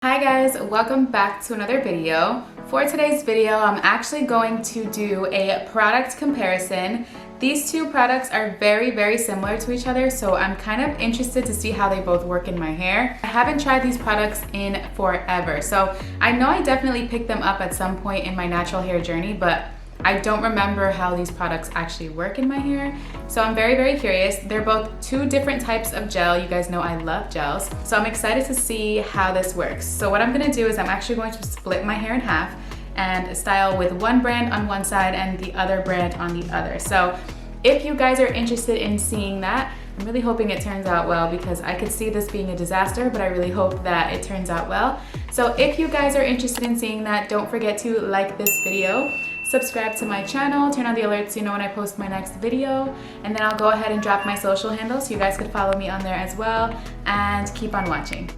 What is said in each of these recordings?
Hi guys, welcome back to another video. For today's video, I'm actually going to do a product comparison. These two products are very similar to each other, so I'm kind of interested to see how they both work in my hair. I haven't tried these products in forever, so I know I definitely picked them up at some point in my natural hair journey, but I don't remember how these products actually work in my hair. So I'm very curious. They're both two different types of gel. You guys know I love gels. So I'm excited to see how this works. So what I'm gonna do is I'm actually going to split my hair in half and style with one brand on one side and the other brand on the other. So if you guys are interested in seeing that, I'm really hoping it turns out well because I could see this being a disaster, but I really hope that it turns out well. So if you guys are interested in seeing that, don't forget to like this video. Subscribe to my channel, turn on the alerts so you know when I post my next video, and then I'll go ahead and drop my social handles so you guys could follow me on there as well, and keep on watching.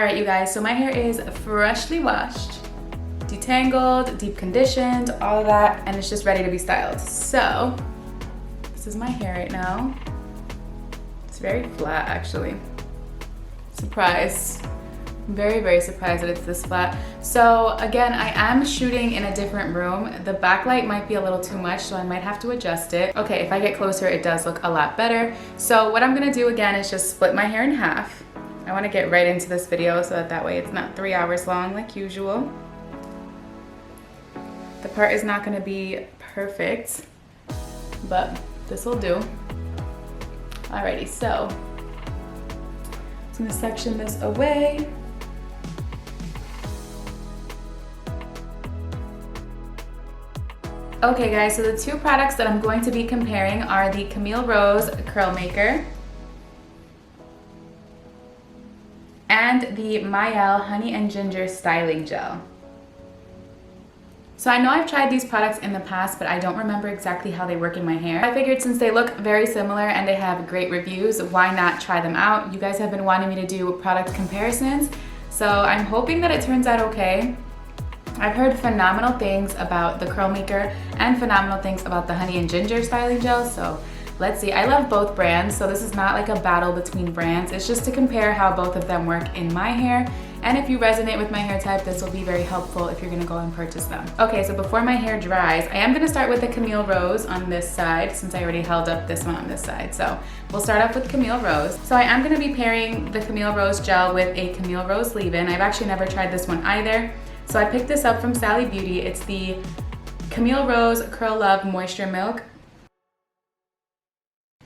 Alright you guys, so my hair is freshly washed, detangled, deep conditioned, all of that, and it's just ready to be styled. So, this is my hair right now. It's very flat actually. Surprise. I'm very surprised that it's this flat. So again, I am shooting in a different room. The backlight might be a little too much, so I might have to adjust it. Okay, if I get closer, it does look a lot better. So what I'm gonna do again is just split my hair in half. I wanna get right into this video so that way it's not 3 hours long like usual. The part is not gonna be perfect, but this will do. Alrighty, so I'm gonna section this away. Okay guys, so the two products that I'm going to be comparing are the Camille Rose Curl Maker and the Mielle Honey and Ginger Styling Gel. So I know I've tried these products in the past, but I don't remember exactly how they work in my hair. I figured since they look very similar and they have great reviews, why not try them out? You guys have been wanting me to do product comparisons, so I'm hoping that it turns out okay. I've heard phenomenal things about the Curl Maker and phenomenal things about the Honey and Ginger Styling Gel, so let's see. I love both brands, so this is not like a battle between brands. It's just to compare how both of them work in my hair. And if you resonate with my hair type, this will be very helpful if you're gonna go and purchase them. Okay, so before my hair dries, I am gonna start with the Camille Rose on this side since I already held up this one on this side. So we'll start off with Camille Rose. So I am gonna be pairing the Camille Rose gel with a Camille Rose leave-in. I've actually never tried this one either. So I picked this up from Sally Beauty. It's the Camille Rose Curl Love Moisture Milk.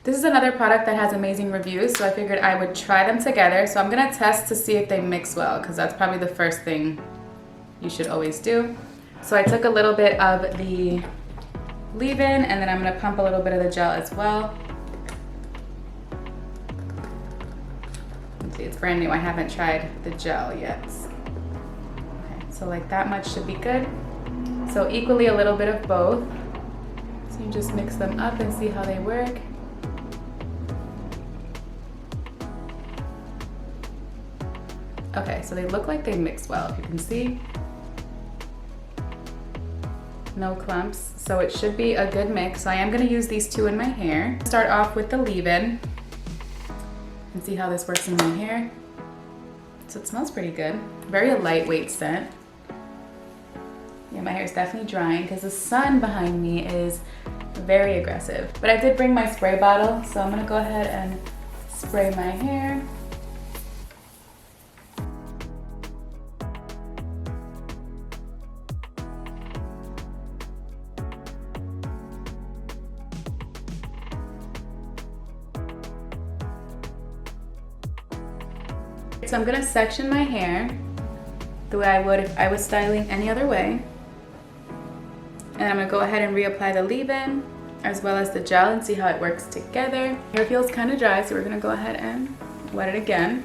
This is another product that has amazing reviews, so I figured I would try them together. So I'm gonna test to see if they mix well, because that's probably the first thing you should always do. So I took a little bit of the leave-in, and then I'm gonna pump a little bit of the gel as well. Let's see, it's brand new. I haven't tried the gel yet. Okay, so like that much should be good. So equally a little bit of both. So you just mix them up and see how they work. Okay, so they look like they mix well, if you can see. No clumps, so it should be a good mix. So I am gonna use these two in my hair. Start off with the leave-in and see how this works in my hair. So it smells pretty good. Very lightweight scent. Yeah, my hair is definitely drying because the sun behind me is very aggressive. But I did bring my spray bottle, so I'm gonna go ahead and spray my hair. So I'm gonna section my hair the way I would if I was styling any other way. And I'm gonna go ahead and reapply the leave-in as well as the gel and see how it works together. Hair feels kind of dry, so we're gonna go ahead and wet it again.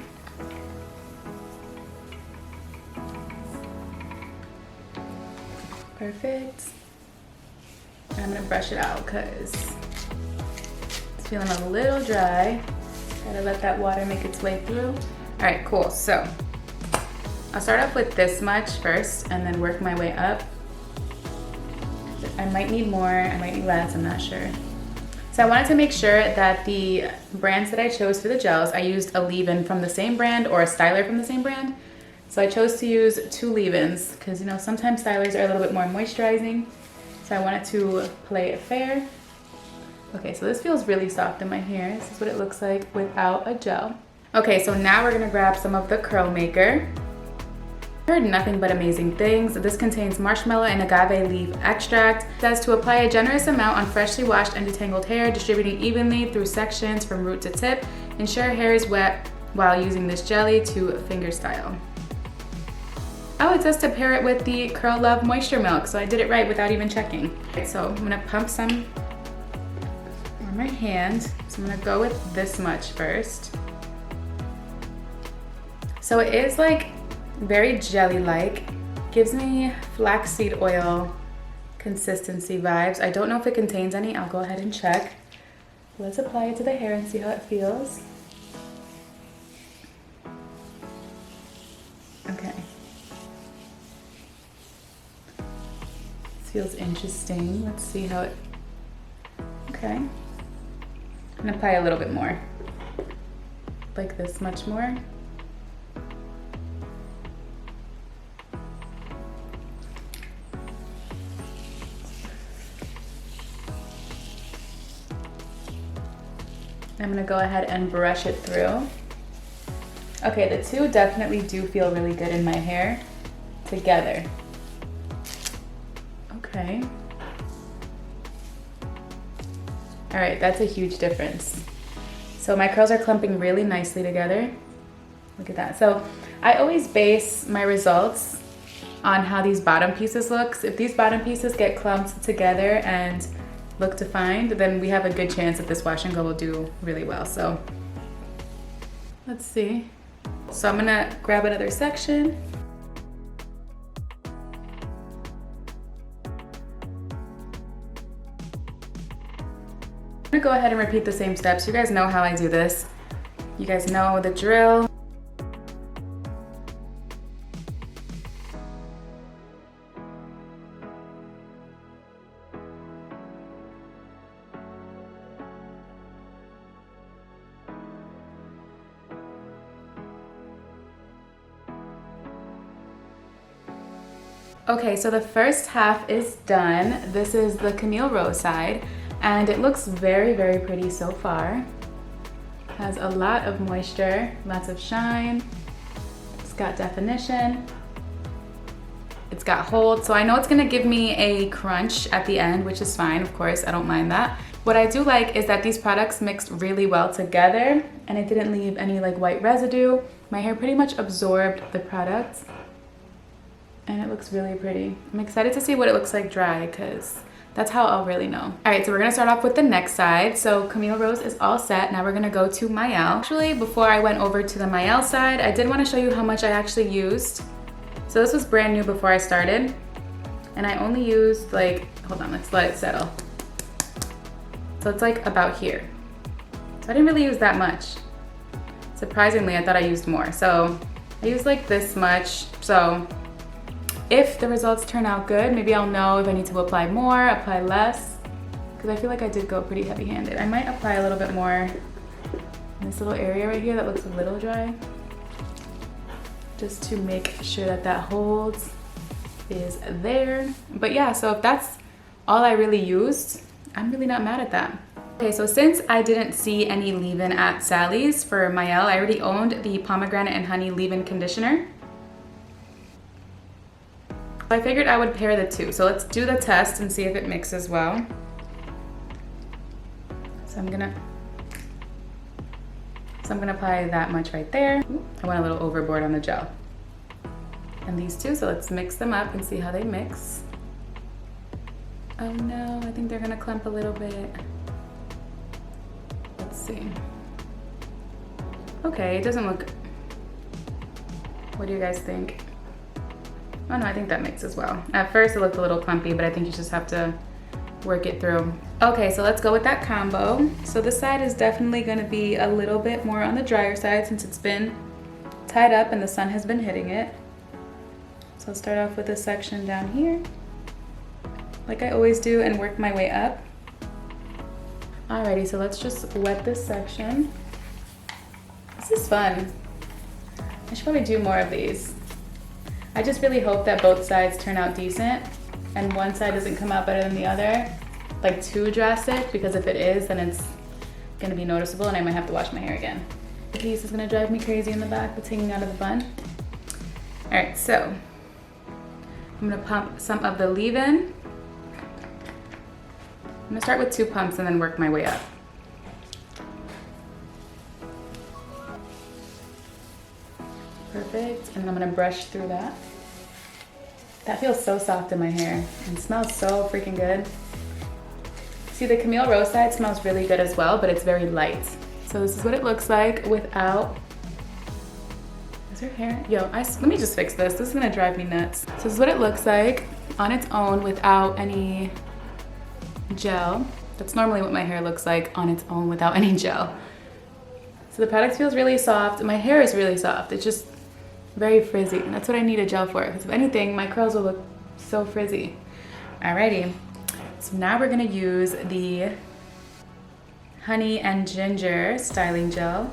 Perfect. And I'm gonna brush it out because it's feeling a little dry. Gotta let that water make its way through. All right, cool. So I'll start off with this much first and then work my way up. I might need more, I might need less, I'm not sure. So I wanted to make sure that the brands that I chose for the gels, I used a leave-in from the same brand or a styler from the same brand. So I chose to use 2 leave-ins because, you know, sometimes stylers are a little bit more moisturizing. So I wanted to play it fair. Okay, so this feels really soft in my hair. This is what it looks like without a gel. Okay, so now we're gonna grab some of the Curl Maker. I heard nothing but amazing things. This contains marshmallow and agave leaf extract. It says to apply a generous amount on freshly washed and detangled hair, distributing evenly through sections from root to tip. Ensure hair is wet while using this jelly to finger style. Oh, it says to pair it with the Curl Love Moisture Milk, so I did it right without even checking. Okay, so I'm gonna pump some on my hand. So I'm gonna go with this much first. So it is like very jelly-like, gives me flaxseed oil consistency vibes. I don't know if it contains any. I'll go ahead and check. Let's apply it to the hair and see how it feels. Okay. This feels interesting. Let's see how it, okay. I'm gonna apply a little bit more, like this much more. I'm gonna go ahead and brush it through. Okay, the two definitely do feel really good in my hair together. Okay. All right, that's a huge difference. So my curls are clumping really nicely together. Look at that. So I always base my results on how these bottom pieces look. If these bottom pieces get clumped together and look defined, then we have a good chance that this wash and go will do really well. So let's see. So I'm gonna grab another section. I'm gonna go ahead and repeat the same steps. You guys know how I do this. You guys know the drill. Okay, so the first half is done. This is the Camille Rose side, and it looks very, very pretty so far. Has a lot of moisture, lots of shine. It's got definition. It's got hold, so I know it's gonna give me a crunch at the end, which is fine, of course, I don't mind that. What I do like is that these products mixed really well together, and it didn't leave any like white residue. My hair pretty much absorbed the product, and it looks really pretty. I'm excited to see what it looks like dry, because that's how I'll really know. All right, so we're gonna start off with the next side. So Camille Rose is all set. Now we're gonna go to Mielle. Actually, before I went over to the Mielle side, I did wanna show you how much I actually used. So this was brand new before I started, and I only used like, hold on, let's let it settle. So it's like about here. So I didn't really use that much. Surprisingly, I thought I used more. So I used like this much. So if the results turn out good, maybe I'll know if I need to apply more, apply less, because I feel like I did go pretty heavy-handed. I might apply a little bit more in this little area right here that looks a little dry, just to make sure that that holds is there. But yeah, so if that's all I really used, I'm really not mad at that. Okay, so since I didn't see any leave-in at Sally's for Mielle, I already owned the Pomegranate and Honey leave-in conditioner. I figured I would pair the two. So let's do the test and see if it mixes well. So I'm gonna apply that much right there. Ooh, I went a little overboard on the gel. And these two, so let's mix them up and see how they mix. Oh no, I think they're gonna clump a little bit. Let's see. Okay, it doesn't look, what do you guys think? Oh no, I think that mixes well. At first it looked a little clumpy, but I think you just have to work it through. Okay, so let's go with that combo. So this side is definitely gonna be a little bit more on the drier side since it's been tied up and the sun has been hitting it. So I'll start off with a section down here, like I always do, and work my way up. Alrighty, so let's just wet this section. This is fun. I should probably do more of these. I just really hope that both sides turn out decent and one side doesn't come out better than the other, like too drastic, because if it is, then it's gonna be noticeable and I might have to wash my hair again. The piece is gonna drive me crazy in the back that's hanging out of the bun. All right, so I'm gonna pump some of the leave-in. I'm gonna start with 2 pumps and then work my way up. Perfect, and I'm gonna brush through that. That feels so soft in my hair and smells so freaking good. See, the Camille Rose side smells really good as well, but it's very light. So this is what it looks like without, is her hair? Yo, let me just fix this. This is gonna drive me nuts. So this is what it looks like on its own without any gel. That's normally what my hair looks like on its own without any gel. So the product feels really soft. My hair is really soft. It's just very frizzy. And that's what I need a gel for, because if anything, my curls will look so frizzy. Alrighty, so now we're gonna use the honey and ginger styling gel.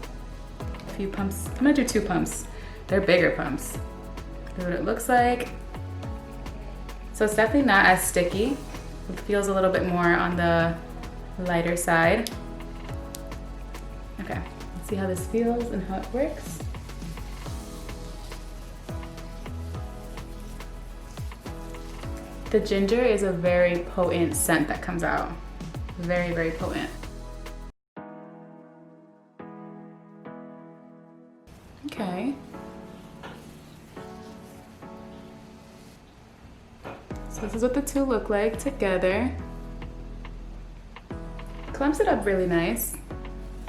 A few pumps. I'm gonna do 2 pumps. They're bigger pumps. This is what it looks like. So it's definitely not as sticky. It feels a little bit more on the lighter side. Okay, let's see how this feels and how it works. The ginger is a very potent scent that comes out. Very, very potent. Okay. So this is what the 2 look like together. Clumps it up really nice.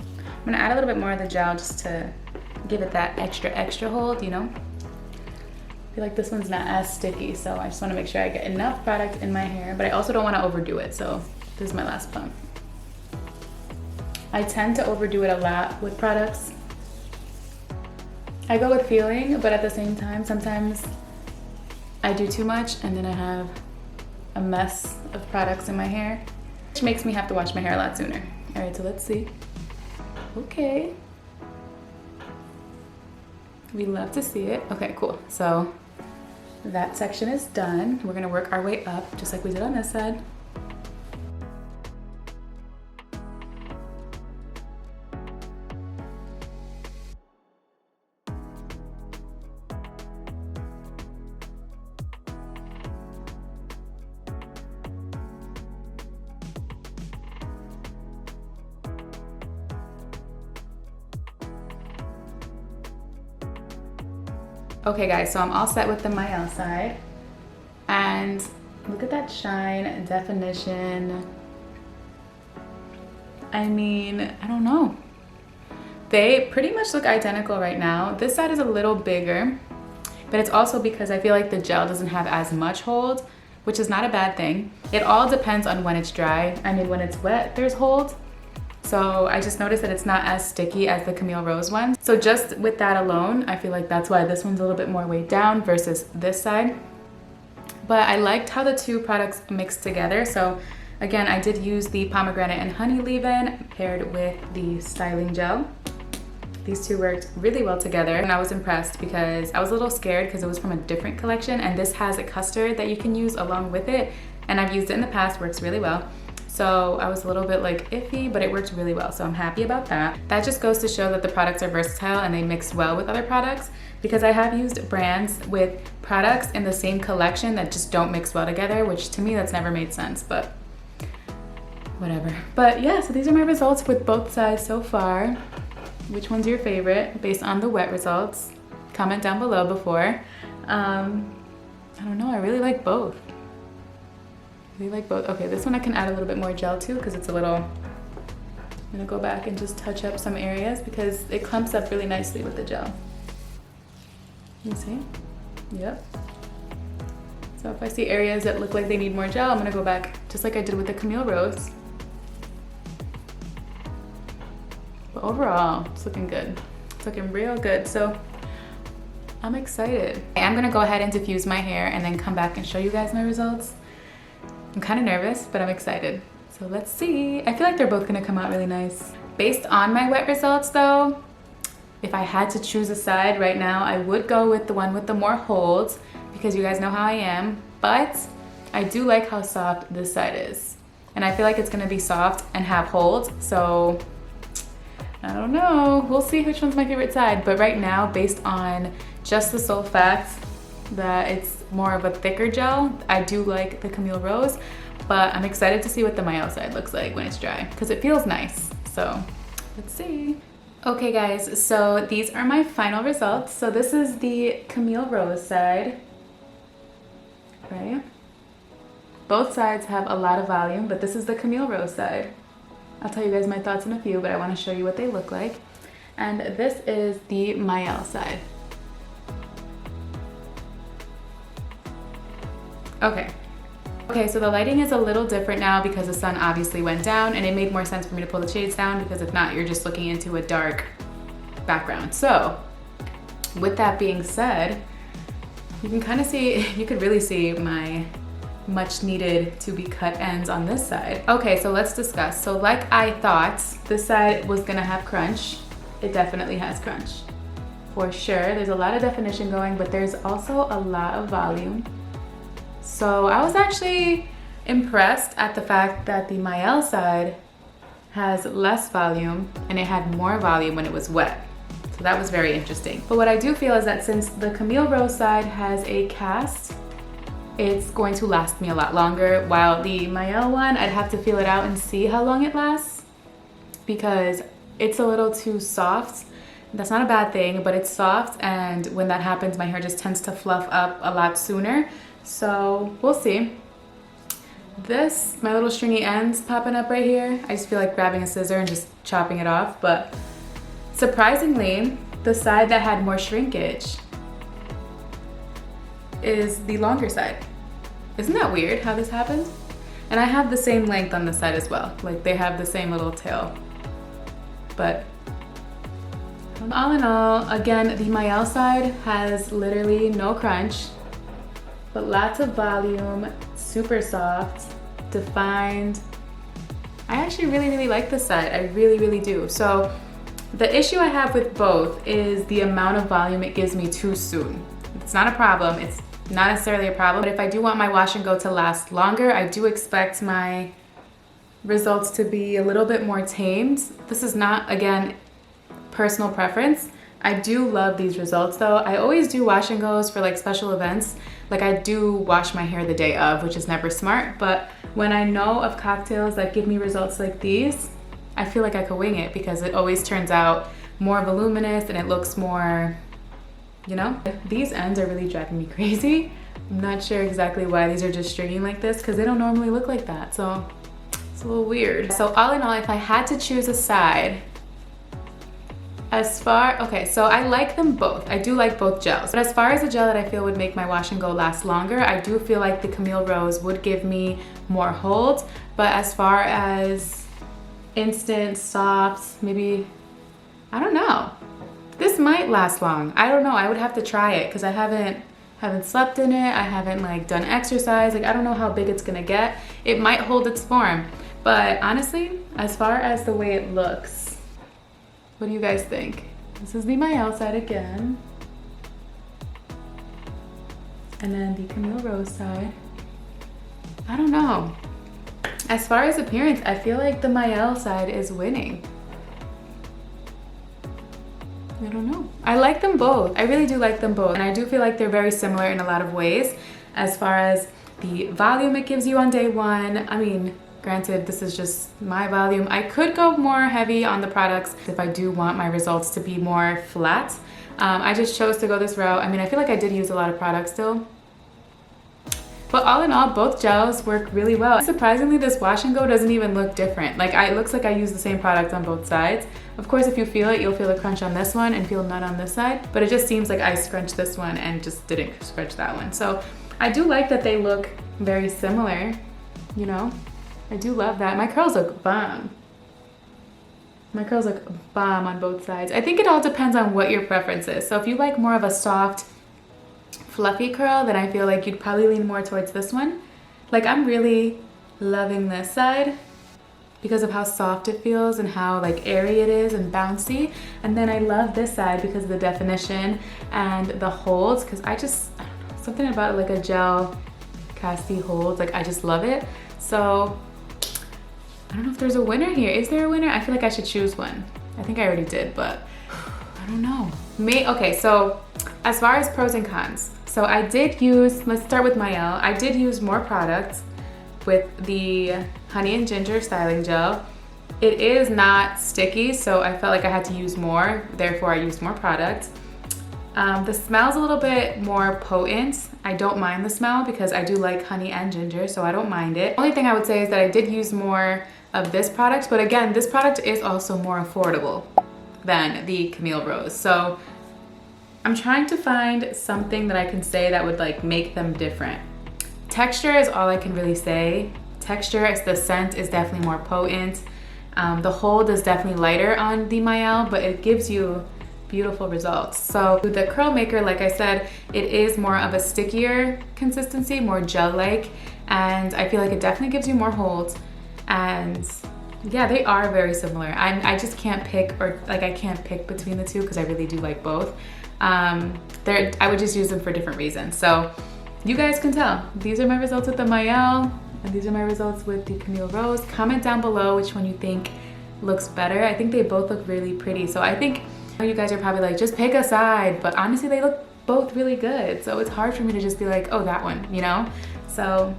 I'm gonna add a little bit more of the gel just to give it that extra hold, you know? I feel like this one's not as sticky, so I just wanna make sure I get enough product in my hair, but I also don't wanna overdo it, so this is my last pump. I tend to overdo it a lot with products. I go with feeling, but at the same time, sometimes I do too much and then I have a mess of products in my hair, which makes me have to wash my hair a lot sooner. All right, so let's see. Okay. We love to see it. Okay, cool. So that section is done. We're gonna work our way up just like we did on this side. Okay guys, so I'm all set with the Mielle side. And look at that shine, definition. I mean, I don't know. They pretty much look identical right now. This side is a little bigger, but it's also because I feel like the gel doesn't have as much hold, which is not a bad thing. It all depends on when it's dry. I mean, when it's wet, there's hold. So I just noticed that it's not as sticky as the Camille Rose one. So just with that alone, I feel like that's why this one's a little bit more weighed down versus this side. But I liked how the 2 products mixed together. So again, I did use the pomegranate and honey leave-in paired with the styling gel. These 2 worked really well together and I was impressed because I was a little scared because it was from a different collection and this has a custard that you can use along with it. And I've used it in the past, works really well. So I was a little bit like iffy, but it worked really well. So I'm happy about that. That just goes to show that the products are versatile and they mix well with other products, because I have used brands with products in the same collection that just don't mix well together, which to me that's never made sense, but whatever. But yeah, so these are my results with both sides so far. Which one's your favorite based on the wet results? Comment down below before. I don't know, I really like both. Okay, this one I can add a little bit more gel to because it's a little, I'm gonna go back and just touch up some areas because it clumps up really nicely with the gel. You see? Yep. So if I see areas that look like they need more gel, I'm gonna go back just like I did with the Camille Rose. But overall, it's looking good. It's looking real good. So I'm excited. I'm gonna go ahead and diffuse my hair and then come back and show you guys my results. I'm kind of nervous, but I'm excited. So So let's see. I feel like they're both gonna come out really nice. Based on my wet results though, if I had to choose a side right now, I would go with the one with the more holds because you guys know how I am, but I do like how soft this side is. And I feel like it's gonna be soft and have holds, so I don't know. We'll see which one's my favorite side, but right now, based on just the sole fact that it's more of a thicker gel, I do like the Camille Rose, but I'm excited to see what the Mielle side looks like when it's dry because it feels nice. So let's see. Okay guys, so these are my final results. So this is the Camille Rose side, right? Both sides have a lot of volume, but this is the Camille Rose side. I'll tell you guys my thoughts in a few, but I want to show you what they look like. And this is the Mielle side. Okay, so the lighting is a little different now because the sun obviously went down, and it made more sense for me to pull the shades down because if not, you're just looking into a dark background. So with that being said, you can kind of see, you could really see my much needed to be cut ends on this side. Okay, so let's discuss. So like I thought, this side was gonna have crunch. It definitely has crunch. For sure, there's a lot of definition going, but there's also a lot of volume. So I was actually impressed at the fact that the Mielle side has less volume and it had more volume when it was wet. So that was very interesting. But what I do feel is that since the Camille Rose side has a cast, it's going to last me a lot longer, while the Mielle one, I'd have to feel it out and see how long it lasts because it's a little too soft. That's not a bad thing, but it's soft, and when that happens, my hair just tends to fluff up a lot sooner. So we'll see. This, my little stringy ends popping up right here, I just feel like grabbing a scissor and just chopping it off, but surprisingly, the side that had more shrinkage is the longer side. Isn't that weird how this happened? And I have the same length on this side as well. Like they have the same little tail. But all in all, again, the Mielle side has literally no crunch, but lots of volume, super soft, defined. I actually really like this side. I really do. So the issue I have with both is the amount of volume it gives me too soon. It's not a problem. It's not necessarily a problem, but if I do want my wash and go to last longer, I do expect my results to be a little bit more tamed. This is not, again, personal preference. I do love these results though. I always do wash and goes for like special events. Like I do wash my hair the day of, which is never smart, but when I know of cocktails that give me results like these, I feel like I could wing it because it always turns out more voluminous and it looks more, you know? These ends are really driving me crazy. I'm not sure exactly why these are just stringing like this because they don't normally look like that, so it's a little weird. So all in all, if I had to choose a side, okay, so I like them both. I do like both gels. But as far as a gel that I feel would make my wash and go last longer, I do feel like the Camille Rose would give me more hold. But as far as instant, soft, maybe, I don't know. This might last long. I don't know. I would have to try it because I haven't slept in it. I haven't like done exercise. Like I don't know how big it's gonna get. It might hold its form. But honestly, as far as the way it looks, what do you guys think? This is the Mielle side again. And then the Camille Rose side. I don't know. As far as appearance, I feel like the Mielle side is winning. I don't know. I like them both. I really do like them both. And I do feel like they're very similar in a lot of ways. As far as the volume it gives you on day one, I mean, granted, this is just my volume. I could go more heavy on the products if I do want my results to be more flat. I just chose to go this route. I mean, I feel like I did use a lot of products still. But all in all, both gels work really well. Surprisingly, this wash and go doesn't even look different. Like it looks like I use the same product on both sides. Of course, if you feel it, you'll feel a crunch on this one and feel none on this side. But it just seems like I scrunched this one and just didn't scrunch that one. So I do like that they look very similar, you know? I do love that. My curls look bomb. My curls look bomb on both sides. I think it all depends on what your preference is. So if you like more of a soft, fluffy curl, then I feel like you'd probably lean more towards this one. Like I'm really loving this side. because of how soft it feels and how like airy it is and bouncy. And then I love this side because of the definition and the holds, because I don't know, something about like a gel casty holds, like I just love it. So I don't know if there's a winner here. Is there a winner? I feel like I should choose one. I think I already did, but I don't know. Okay, so as far as pros and cons. So I did use, let's start with Mielle. I did use more products with the honey and ginger styling gel. It is not sticky, so I felt like I had to use more, therefore I used more product. The smell's a little bit more potent. I don't mind the smell because I do like honey and ginger, so I don't mind it. The only thing I would say is that I did use more of this product, but again, this product is also more affordable than the Camille Rose. So I'm trying to find something that I can say that would like make them different. Texture is all I can really say. Texture, the scent is definitely more potent. The hold is definitely lighter on the Mielle, but it gives you beautiful results. So with the Curl Maker, like I said, it is more of a stickier consistency, more gel-like, and I feel like it definitely gives you more hold. And yeah, they are very similar. I just can't pick, or like I can't pick between the two because I really do like both. I would just use them for different reasons. So you guys can tell. These are my results with the Mielle, and these are my results with the Camille Rose. Comment down below which one you think looks better. I think they both look really pretty. So I think you guys are probably like, just pick a side, but honestly they look both really good. So it's hard for me to just be like, oh, that one, you know? So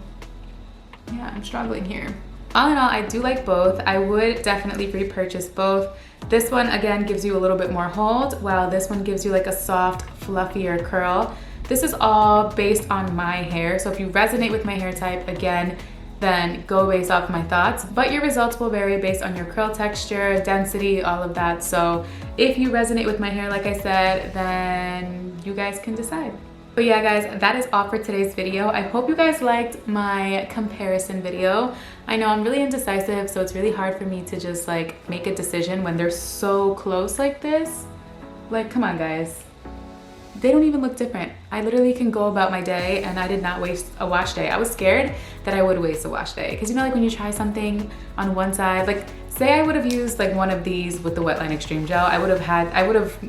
yeah, I'm struggling here. All in all, I do like both. I would definitely repurchase both. This one, again, gives you a little bit more hold, while this one gives you like a soft, fluffier curl. This is all based on my hair, so if you resonate with my hair type, again, then go based off my thoughts, but your results will vary based on your curl texture, density, all of that. So if you resonate with my hair, like I said, then you guys can decide. But yeah, guys, that is all for today's video. I hope you guys liked my comparison video. I know I'm really indecisive, so it's really hard for me to just like make a decision when they're so close like this. Like, come on, guys. They don't even look different. I literally can go about my day and I did not waste a wash day. I was scared that I would waste a wash day. Cause you know, like when you try something on one side, like say I would have used like one of these with the Wetline Extreme Gel, I would have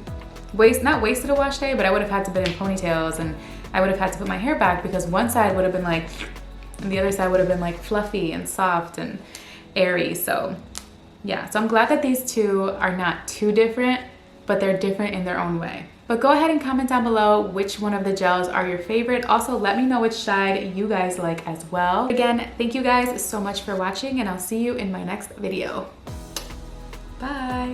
not wasted a wash day, but I would have had to put in ponytails and I would have had to put my hair back because one side would have been like, and the other side would have been like fluffy and soft and airy. So yeah, so I'm glad that these two are not too different, but they're different in their own way. But go ahead and comment down below which one of the gels are your favorite. Also, let me know which side you guys like as well. Again, thank you guys so much for watching, and I'll see you in my next video. Bye.